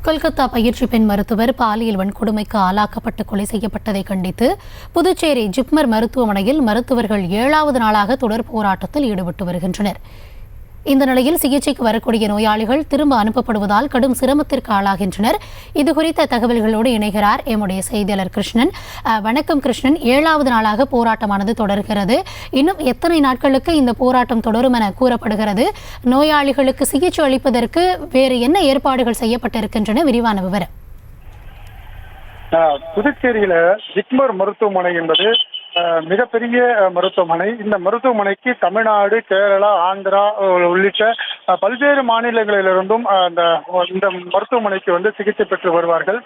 கொல்கத்தா பயிற்சி பெண் மருத்துவர் பாலியல் வன்கொடுமைக்கு ஆளாக்கப்பட்டு கொலை செய்யப்பட்டதை கண்டித்து புதுச்சேரி ஜிப்மர் மருத்துவமனையில் மருத்துவர்கள் 7வது நாளாக தொடர் போராட்டத்தில் ஈடுபட்டு வருகின்றனர். இந்த நிலையில் சிகிச்சைக்கு வரக்கூடிய நோயாளிகள் திரும்ப அனுப்பப்படுவதால் கடும் சிரமத்திற்கு ஆளாகின்றனர். இதுகுறித்த தகவல்களோடு இணைகிறார் எம்முடைய செய்தியாளர் கிருஷ்ணன். வணக்கம் கிருஷ்ணன். 7வது நாளாக போராட்டமானது தொடர்கிறது. இன்னும் எத்தனை நாட்களுக்கு இந்த போராட்டம் தொடரும் என கூறப்படுகிறது? நோயாளிகளுக்கு சிகிச்சை அளிப்பதற்கு வேறு என்ன ஏற்பாடுகள் செய்யப்பட்டிருக்கின்றன? விரிவான விவரம். புதுச்சேரியில ஜிப்மர் மருத்துவமனை என்பது மிகப்பெரிய மருத்துவமனை. இந்த மருத்துவமனைக்கு தமிழ்நாடு, கேரளா, ஆந்திரா உள்ளிட்ட பல்வேறு மாநிலங்களிலிருந்தும் இந்த மருத்துவமனைக்கு சிகிச்சை பெற்று வருவார்கள்.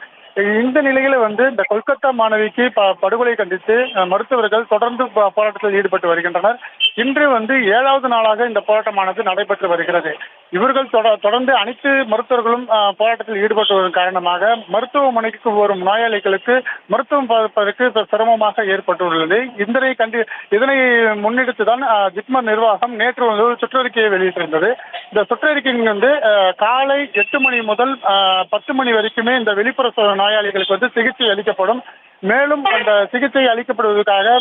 இந்த நிலையில இந்த கொல்கத்தா மாணவிக்கு படுகொலை கண்டித்து மருத்துவர்கள் தொடர்ந்து போராட்டத்தில் ஈடுபட்டு வருகின்றனர். இன்று 7வது நாளாக இந்த போராட்டமானது நடைபெற்று வருகிறது. இவர்கள் தொடர்ந்து அனைத்து மருத்துவர்களும் போராட்டத்தில் ஈடுபட்டுவதன் காரணமாக மருத்துவமனைக்கு வரும் நோயாளிகளுக்கு மருத்துவம் பார்ப்பதற்கு சிரமமாக ஏற்பட்டுள்ளது. இதனை முன்னெடுத்துதான் ஜிப்மர் நிர்வாகம் நேற்று ஒரு சுற்றறிக்கையை வெளியிட்டிருந்தது. இந்த சுற்றறிக்கையின் காலை 8 மணி முதல் 10 மணி வரைக்குமே இந்த வெளிப்புற நோயாளிகளுக்கு சிகிச்சை அளிக்கப்படும். மேலும் அந்த சிகிச்சை அளிக்கப்படுவதற்காக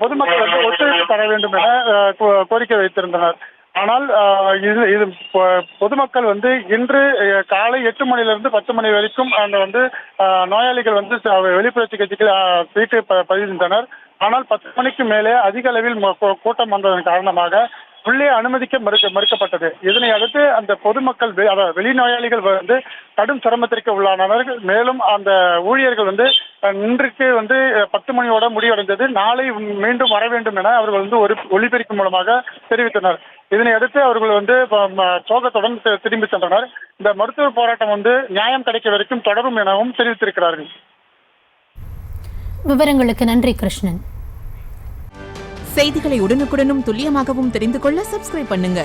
பொதுமக்கள் ஒத்துழைப்பு தர வேண்டும் என கோரிக்கை வைத்திருந்தனர். ஆனால் இது பொதுமக்கள் இன்று காலை 8 மணிலிருந்து 10 மணி வரைக்கும் நோயாளிகள் வெளிப்புற சிகிச்சைக்கு சீட்டு பதிந்தனர். ஆனால் 10 மணிக்கு மேலே அதிக அளவில் கூட்டம் வந்ததன் காரணமாக உள்ளே அனுமதிக்க மறுக்கப்பட்டது. இதனை அடுத்து அந்த பொதுமக்கள் வெளிநோயாளிகள் கடும் சிரமத்திற்கு உள்ளானவர்கள். மேலும் அந்த ஊழியர்கள் இன்றைக்கு 10 மணியோட முடிவடைந்தது. நாளை மீண்டும் வர வேண்டும் என அவர்கள் ஒரு ஒலிபெருக்கி மூலமாக தெரிவித்தனர். இதனை அடுத்து அவர்கள் சோகத்துடன் திரும்பி சென்றனர். இந்த மருத்துவ போராட்டம் நியாயம் கிடைக்க வரைக்கும் தொடரும் எனவும் தெரிவித்திருக்கிறார்கள். விவரங்களுக்கு நன்றி கிருஷ்ணன். செய்திகளை உடனுக்குடனும் துல்லியமாகவும் தெரிந்து கொள்ள சப்ஸ்கிரைப் பண்ணுங்க.